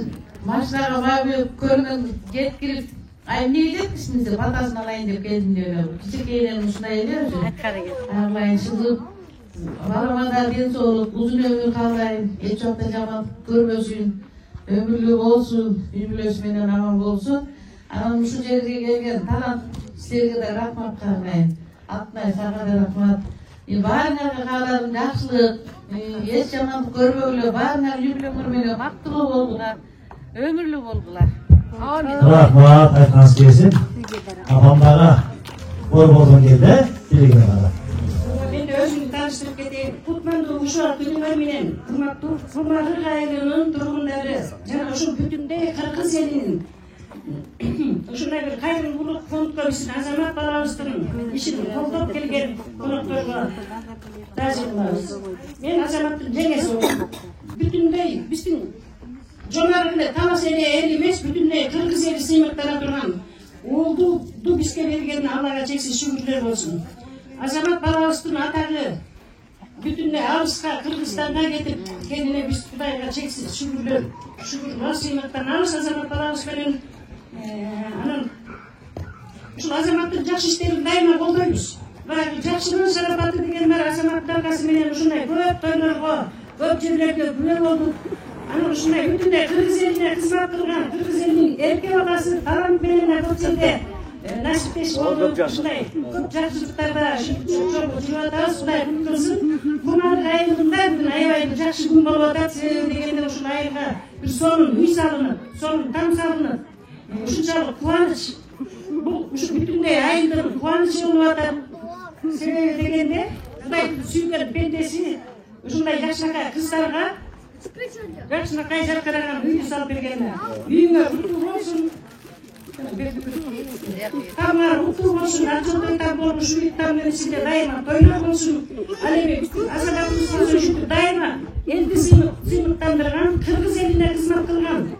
машинага багып көргөн жеткирип, ай эмнеге жеткиштиң деп батасын алайын деп келдим деп эле. Кичинекейинен ушундай эле уже. Агылайын чыгып, балама ден соолук, узун өмүр каалайын, эч убакта жаман көрбөсүн, өмүрлүү болсун, үй бүлөсү менен аман болсун. Анан ушул жерге келген талант силерге да рахмат каалайм. Атнай сага да рахмат. Баарыңарга кааладым жакшылык, эч жамандык көрбөгүлө, баарыңар үй бүлөңөр менен бактылуу болгула, өмүрлүү болгула. Рахмат, айтқаныңыз келсін. Апамдарға ой болған келді, телегіне қара. Мен өзімді таныстырып кетейін. Кутманды ушуар күнүңөр менен урматтуу Кумарык айылынын тургундары жана ушул бүтүндөй кыргыз элинин ушундай бир кайрымдуулук фондко биздин азамат балабыздын ишин колдоп келген конокторго ыраазы болобуз. Мен азаматтын жеңеси болом. Бүтүндөй биздин жомарыгына талас эли эмес, бүтүндөй кыргыз эли сыймыктана турган уулду бизге берген Аллага чексиз шүгүрлөр болсун. Азамат балабыздын атагы бүтүндөй алыска Кыргызстанга кетип келгенине биз Кудайга чексиз шүгүрлөр сыймыктанабыз азамат балабыз менен. Анан ушул азаматтын жакшы иштерин дайыма колдойбуз. Бирок жакшылык шарапаты деген бар азаматтын аркасы менен ушундай көп тойлорго, көп жерлерге күлө болдук. Анан ушундай бүтүндөй кыргыз элине кызмат кылган кыргыз элинин эрке баласы талант менен бул жерде насиптеш болду. Ушундай көп жакшылыктарда жүрүп атабыз. Кудай кут кылсын. Кумарык айылында бүгүн аябай жакшы күн болуп атат. Себеби дегенде ушул айылга бир сонун үй салынып, сонун там салынып, ушунчалык кубаныч, бул ушу бүтүндөй айылдын кубанычы болуп атат. Себеби дегенде Кудайдын сүйгөн пендеси ушундай жакшынакай кыздарга жакшынакай жаркыраган үйдү салып бергенде үйүңөр куттуу болсун, тамдар куттуу болсун, ак жолдой там болуп ушул тамдын ичинде дайыма тойлор болсун. Ал эми биздин азаматыбыз болсун ушинтип дайыма элди сыймыктандырган, кыргыз элине кызмат кылган,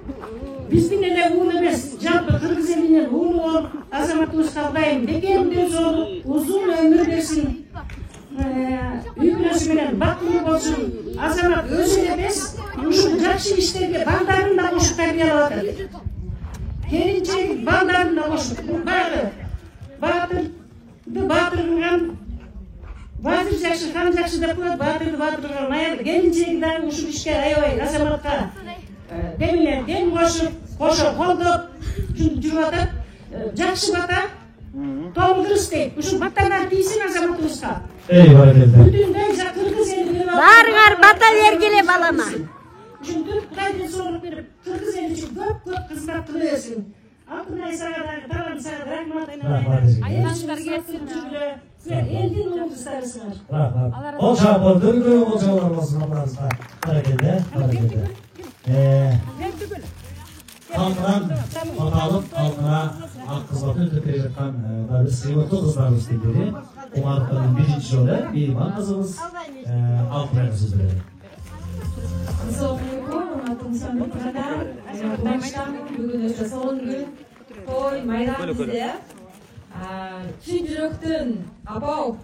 биздин эле уул эмес, жалпы кыргыз элинин уулу болуп азаматыбызга Кудайым бекем ден соолук, узун өмүр берсин. Үй бүлөсү менен бактылуу болсун. Азамат өзү эмес, ушул жакшы иштерге балдарын да кошуп тарбиялап атат. Келинчек балдарын да кошуп, баягы баатыр кылган, баатыр жакшы, хан жакшы деп коет, баатырды баатыр кылган аябай келинчеги дагы ушул ишке аябай азаматка дем кошуп, кошо колдоп жүрүп атат. Жакшы бата толтурус дейт. Ушул баттардан тийсин азаматыбызга. Бүтүндөй кыргыз эли баарыңар бата бергиле балама. Ушинтип Кудайдын соолук берип, кыргыз эли үчүн көп кызмат кыла берсин. Алтынай сага дагы талант сага рахмат айналайын. Айылдаштар кетсин жүргүлө. Элдин улуңуздарысыңар. Рахмат. Ол жабыр, дүргү ол жабыр болсын Аллаңызға. Баракелде. Халқынан аталып, халқына ақ қызматын өтіп келе жатқан бір сыйлықты қыздарымыз келді. Кумарыктың биринчи жолы Бейман қызымыз Алтынайға сөз береді. Assalamualaikum, бүгін өте соңғы күн той майдан бізде. Чын жүректің апау,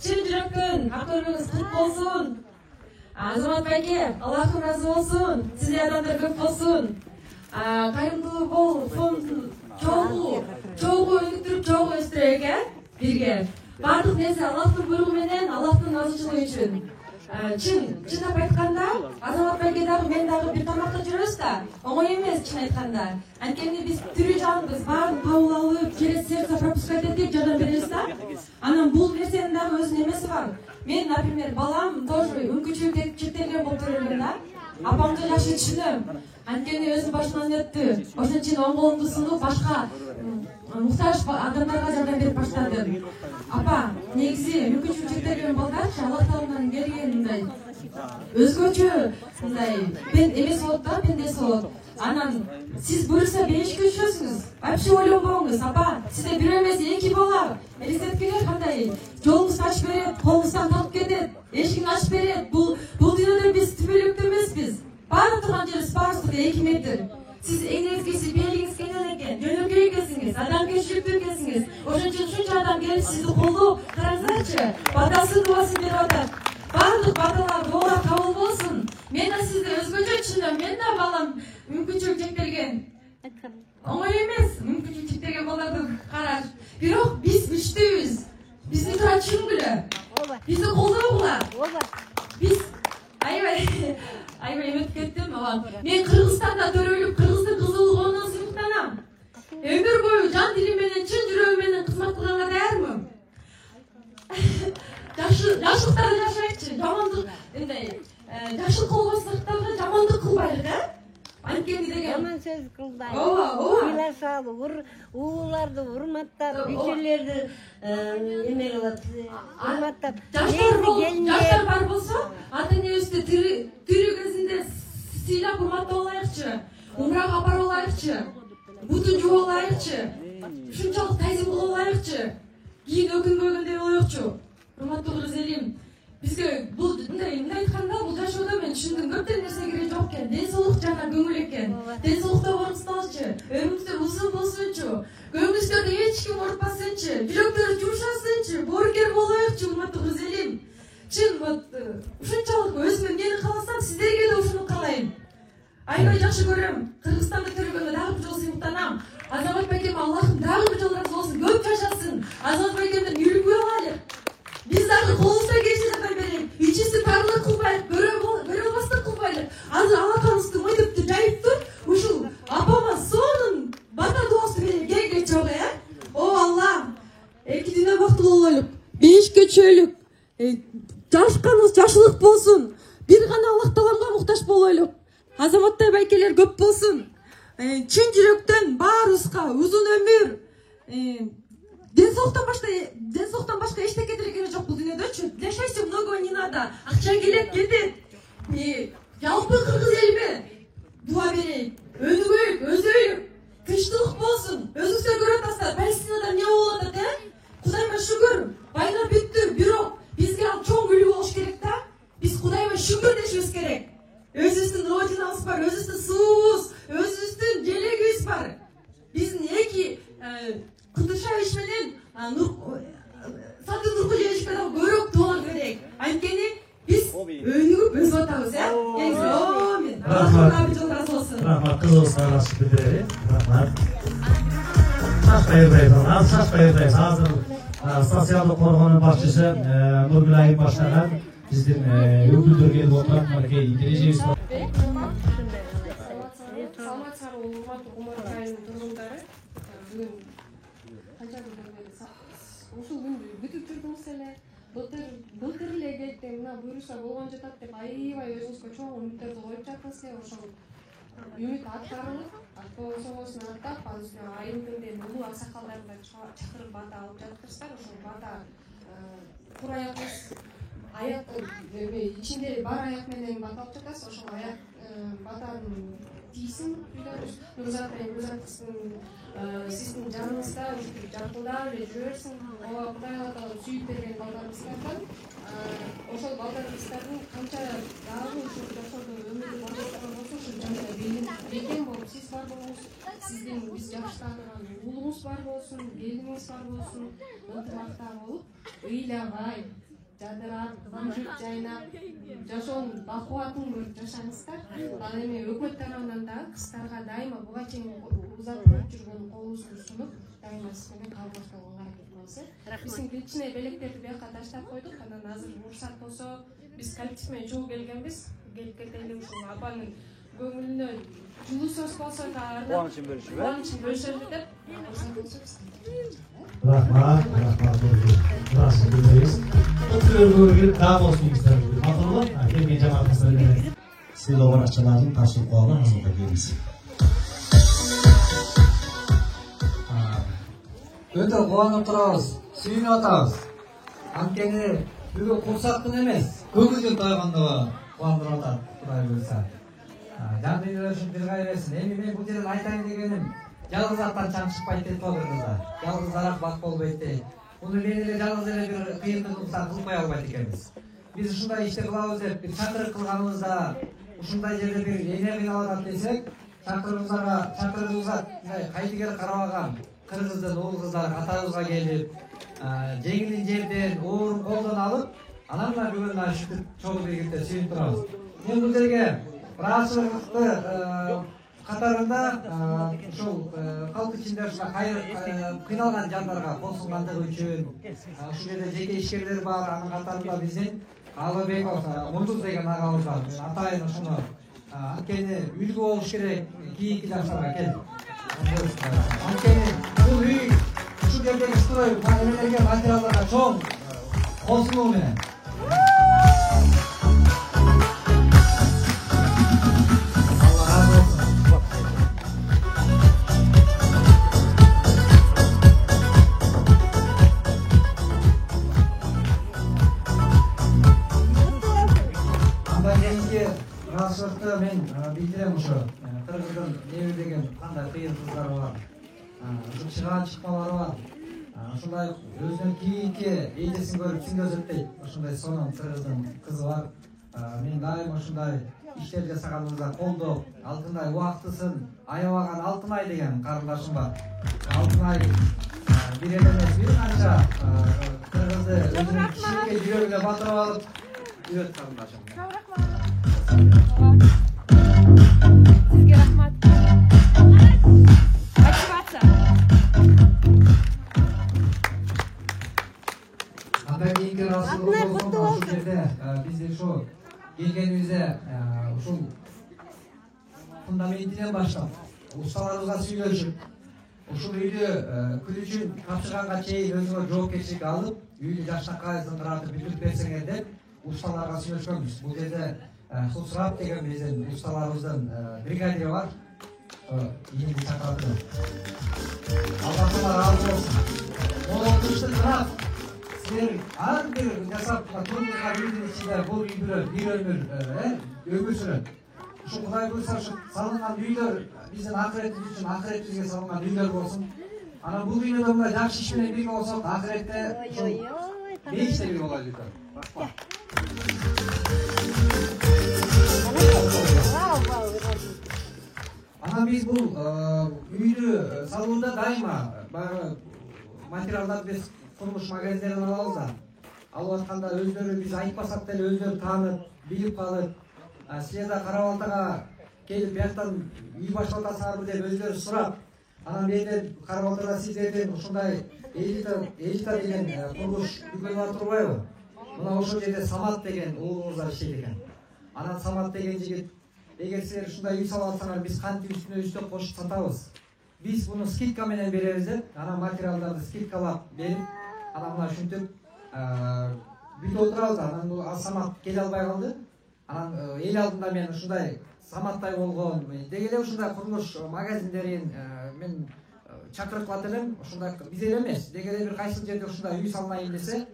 чын жүректің ақтөбеңіз құт болсын. Азамат байке, Аллахым разы болсын, сізде адамдар көп болсын. Қайырымдылық бол, фонд чоғу өніктіріп, чоғу өстірек, бірге. Барлық несі Аллахтың бұйрығы менен, Аллахтың разышылығы үшін. Чынап айтқанда, Азамат байке дағы мен дағы бір тамаққа жүрөз да, оңой емес чын айтқанда. Анткени биз түрү жанбыз, барын кабыл алып, через сердце пропускать етіп жардам беребиз да. Анан бул нерсенин дагы өзүнүн эмеси бар. Мен, например, балам тоже мүмкүнчүлүгү чектелген болуп көрүнүн да. Апамды жакшы түшүнөм. Анткени өзүнүн башынан өттү. Ошон үчүн оң колумду сунуп башка муктаж адамдарга жардам берип баштады. Апа, негизи мүмкүнчүлүгү чектелген балдарчы Аллах тааланын берген мындай өзгөчө мындай эмес болот да, пендеси болот. Анан сиз буюрса бешикке түшөсүңүз. Вообще ойлонбоңуз, апа. Сизде бир эмес, эки бала. Элестеткилер кандай жолуңузду ачып берет, колуңуздан тартып кетет, эшигин ачып берет. Бул дүйнөдө биз түбөлүктө эмеспиз. Барып турган жерибиз баарыбызга 2 метр. Сиз эңиңизге, белиңиз келген экен, жөнөкөй экенсиңиз, адамгерчиликтүү экенсиңиз. Ошон үчүн ушунча адам келип сизди колдоп, караңыздарчы, батасын дубасын берип атат. Барлык баталар доо кабыл болсун. Мен да сизди өзгөчө түшүнөм. Мен да балам мүмкүнчүлүгү чектелген. Оңой эмес мүмкүнчүлүгү чектелген балдарды караш. Бирок биз күчтүүбүз. Бизди тура түшүнгүлө. Бизди колдогула. Биз аябай өтүп кеттим. Мен Кыргызстанда төрөлүп, Кыргыздын кызылыгына сыймыктанам. Өмүр бою жан дилим менен, чын жүрөгүм менен кызмат кылганга даярмын. Жакшылыктарды жашайчы, жамандык мындай жакшылык кылбасыктарга жамандык кылбайлык, анткени деген жаман сөз кылбайлык. Ооба. Сыйлашалы, ууларды урматтап, кичилерди эме кылып, урматтап. Жаштар бар болсо, ата-энебизди тирүү кезинде сыйлап урматтап алайыкчы, умрага апарып алайыкчы, бутун жууп алайыкчы, ушунчалык тазим кылып алайыкчы, кийин өкүнбөгөндөй болоюкчу. Урматтуу кыз элим, бизге бул мындай айтканда бул жашоодо мен түшүндүм, көптөн нерсе керек жок экен. Ден соолук жана көңүл экен. Ден соолукта барыңыздачы, өмүрүңүздөр узун болсунчу, көңүлүңүздөрдү эч ким оорутпасынчы, жүрөктөрү жумшасынчы, боорукер болоюкчу, урматтуу кыз элим. Чын ушунчалык өзүм эмнени кааласам, сиздерге да ушуну каалайм. Аябай жакшы көрөм. Кыргызстанда төрөлгөнгө дагы бир жолу сыймыктанам. Азамат байкем Аллахым дагы бир жолу разы болсун, көп жашасын. Азамат байкемден үлгү алайлык. Биз дагы колубуздан келишинче жардам берели. Ичиси тарлык кылбайлык, көрө албастык кылбайлык. Азыр алакабызды мыйдыпты жайып туруп, ушул апама сонун бата дуасы берели. Керек жок, О Алла, эки дүйнө бактылуу бололук, бешикке түшөлүк. Жашканыбыз жашылык болсун. Бир гана Аллах тааланга муктаж болойлук. Азаматтай байкелер көп болсун. Чын жүрөктөн баарыбызга узун өмүр. Ден соолуктан башка эчтеке деле керек жок бул дүйнөдөчү. Жашайсың, многого не надо. Акча келет, кетет. Жалпы кыргыз элиме дуа берейик. Өнүгөйүк, өзөйүк. Тынчтык болсун. Өзүңүздөр көрүп атасыздар, Палестинада эмне болуп атат, Кудайга шүгүр. Байлап бүттү, бирок бизге ал чоң үлгү болуш керек да. Биз Кудайга шүгүр дешибиз керек. Өзүбүздүн родинабыз бар, өзүбүздүн суубуз, өзүбүздүн желегибиз бар. Биздин эки Кудышевич менен Саты Нуркулевич менен көбүрөөк дуалар керек. Анткени биз өнүгүп өсүп атабыз, Амин. Аллах жол разы болсун. Рахмат, кызыбызга карашып билдирели. Рахмат. Шашпайырдайбыз. Азыр социалдык коргоонун башчысы Нургүл айым баштаган биздин өкүлдөр келип отурат, мынакей эрежебиз бар. Саламатсыздарбы, урматтуу Кумар айылынын тургундары. Бүгүн канча ушул күндү күтүп жүрдүңүз эле. Былтыр эле келди, мына буюрса болгон жатат деп аябай өзүңүзгө чоң үмүттөрдү коюп жатасыздар. Ошол үмүт аткарылып, атпосоңосун аттап, азыр айылдын улуу аксакалдарды чакырып бата алып жатырсыздар. Ошол бата кур аякыбыз аяк ичинде бар аяк менен бата алып жатасыз. Ошол аяк батанын тийсин үйлөрүбүз. Нурзат сиздин жаныңызда ушинтип жаркылдап эле жүрө берсин. Ооба, Кудай Таала сүйүп берген балдарыбыздардан ошол балдарыбыздардын канча дагы ушул жашоодо өмүрү баштаган болсо, ушул жанында бекем болуп, сиз бар болуңуз, сиздин биз жакшы тааныган уулуңуз бар болсун, келиниңиз бар болсун, ынтымакта болуп, ыйлабай, жадырап, жып жайнап, жашоонун бакубатын көрүп жашаңыздар. Ал эми өкмөт тарабынан да кыздарга дайыма буга чейин узатып жүргөн колубузду сунуп, дайыма сиз менен калбаштабага аракет кылабыз. Биздин кичине белектерди бияка таштап койдук. Анан азыр уруксат болсо, биз коллектив менен чогуу келгенбиз. Келип кетели, ушул апанын көңүлүнө жылуу сөз болсо да кубанычын бөлүшөлү деп уруксат болсо биз. Рахмат, Расыл билдиребиз. Өткөргө дагы болсуңуздар. Макулбу? Келген жамаатыбыздар менен сыйлоо баракчаларын тапшырып коелу, азыркы келиңиз. Өтө кубанып турабыз, сүйүнүп атабыз. Анткени бүгүн курсак күн эмес, көгүзүн тойгондо кубандырып атат, Кудай буйрса. Жан дүйнөлөрүшүн бир кайресин. Эми мен бул жерден айтайын дегеним, жалгыз аттан чаң чыкпайт дейт го бир кыздар. Жалгыз дарак бак болбойт дейт. Муну мен эле жалгыз эле бир кыйынчылыктан кылбай албайт экенбиз. Биз ушундай ишти кылабыз деп бир чакырык кылганыбызда ушундай жерде бир эне кыйналып атат десек, чакырыгыбызга кайдыгер карабаган кыргыздын уул кыздары катарыбызга келип, жеңилин жерден, уурун колдон алып, анан мына бүгүн ушинтип чогуу биргиктеп сүйүнүп турабыз. Мен бул жерге ыраазычылыкты катарында ушул калк ичинде кыйналган жандарга кол сунгандыгы үчүн, ушул жерде жеке ишкерлер бар, анын катарында биздин Алыбеков Мурдуз деген агабыз бар. Атайын ошону анткени үлгү болуш керек кийинки жаштарга келип. Анткени бул үй ушул жердеги строй эмелерге материалдарга чоң кол сунуу менен. Разылыкты мен билдирем ошо. Кыргыздын неби деген кандай кыйын кыздары бар. Чыган чыкмалары бар. Ошондой өзүнүн кийинки эжесин көрүп сүңгөзөт дейт. Ошондой сонун кыргыздын кызы бар. Мен дайым ошондой иштер жасаганыбызда колдоп, Алтынай убактысын аябаган Алтынай деген карындашым бар. Алтынай бир эле эмес, бир канча кыргызды өзүнүн кичинекей жүрөгүнө батырып алып үйрөт карындашым. Sizge rahmat. Мотивация. Андан кийинки расылык болсо ушул жерде бизде ушу келгенибизде ушул фундаментинен баштап усталарыбызга сүйлөшүп, ушул үйдү күн үчүн тапшырганга чейин өзүңөр жоопкерчилик алып, үйдү жакшынакай зымдыратып бүтүрүп берсеңер деп усталарга сүйлөшкөнбүз. Бул жерде Хусрап деген биздин усталарыбыздын бригадири бар. Кийинки чакырды. Алла таала разы болсун. Ол отурушту кырап, силер ар бир жасап тургузган үйдүн ичинде бул үй бир өмүр сүрөт. Ушу Кудай буйрса ушу салынган үйлөр биздин акыретибиз үчүн акыретибизге салынган үйлөр болсун. Анан бул дүйнөдө мындай жакшы иш менен бирге болсок, акыретте ушул бейиште бир болот дейт. Рахмат. Анан биз бул үйдү салууда дайыма баягы материалдарды биз курулуш магазиндеринен алабыз да. Алып атканда өздөрү биз айтпасак деле өздөрү таанып, билип калып, силер да Карабалтага келип бияктан үй баштап атасыңарбы деп өздөрү сурап, анан бери Карабалтада сиздердин ушундай элита деген курулуш дүкөнү бар турбайбы? Мына ошол жерде Самат деген уулуңуздар иштейт экен. Анан Самат деген жигит, эгер силер ушундай үй салып атсаңар, биз кантип үстүнө үстөп кошуп сатабыз. Биз муну скидка менен беребиз деп, анан материалдарды скидкалап берип, анан мына ушинтип бүтүп отурабыз. Анан бул Самат келе албай калды. Анан эл алдында мен ушундай Саматтай болгон, деги эле ушундай курулуш магазиндерин мен чакырып кылат элем. Ушундай биз эле эмес, деги эле бир кайсы жерде ушундай үй салынайын десе,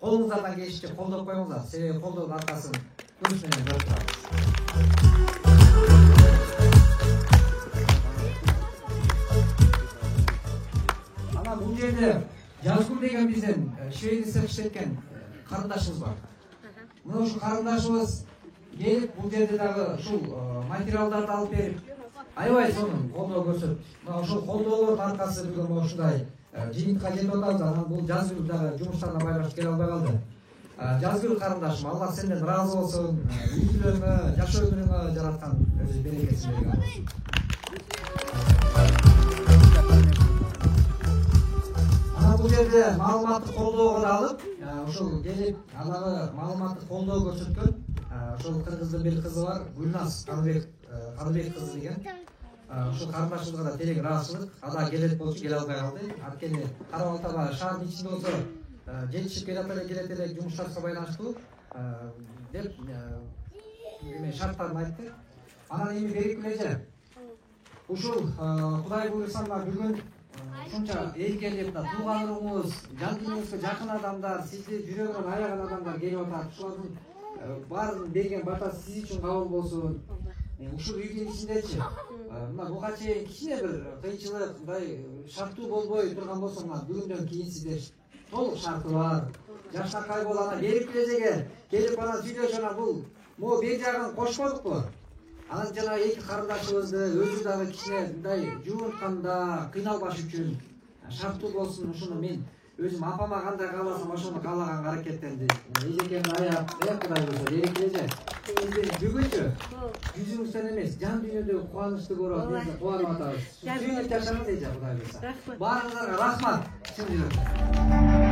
колуңуздардан келишинче колдоп коюңуздар. Себеби колдоонун аркасын көбүс менен көрүп турабыз. Анан бул жерде Жазгүл деген биздин швейцария иштеткен карындашыбыз бар. Мына ушул карындашыбыз келип бул жерде дагы ушул материалдарды алып берип, аябай сонун колдоо көрсөтүп, мына ушул колдоолордун аркасы бүгүн ушундай жыйынтыкка жетип атабыз. Анан бул Жазгүл дагы жумуштарына байланыштуу келе албай калды. Жазгүл карындашым, Аллах сенден разы болсун. Үй-бүлөңө, жашоо өмүрүңө жараткан өзү берекесин берген болсун. Анан бул жерде маалыматтык колдоого да алып, ушул келип анагы маалыматтык колдоо көрсөткөн ошол кыргыздын бир кызы бар, Гүлназ Каныбек кызы деген. Ушул карындашыбызга да терең ыраазычылык. Ада келет болчу, келе албай калды. Анткени Карабалтага шаардын ичинде болсо жетишип келет эле жумуштарга байланыштуу деп шарттарын айтты. Анан эми берекележе ушул Кудай буйрса бүгүн ушунча эркелеп мына тууган уруңуз, жан дүйнөңүзгө жакын адамдар, сизди жүрөгүнөн аяган адамдар келип атат. Ушулардын баарын берген батасы сиз үчүн кабыл болсун. Ушул үйдүн ичиндечи мына буга чейин кичине бир кыйынчылык, мындай шарттуу болбой турган болсо, мына бүгүндөн кийин сиздер толук шарты бар. Жаштакай болана берип кележеге келип анан сүйлөшөт, бул могу бер жагын кошподукпу? Анан жана эки карындашыбызды өзү дагы кичине мындай жуунтканда кыйналбаш үчүн шарттуу болсун. Ушуну мен өзүм апама кандай кааласам ошону каалаганга аракеттенди. Эжекемди аяп, Кудай болсо берип кележе. Бүгүнчү жүзүңүздөн эмес, жан дүйнөдөгү кубанычты көрүп, биз кубанып атабыз. Сүйүнүп жашаңыз эже, Кудай болсо. Баарыңыздарга рахмат. Чын жүрөктөн.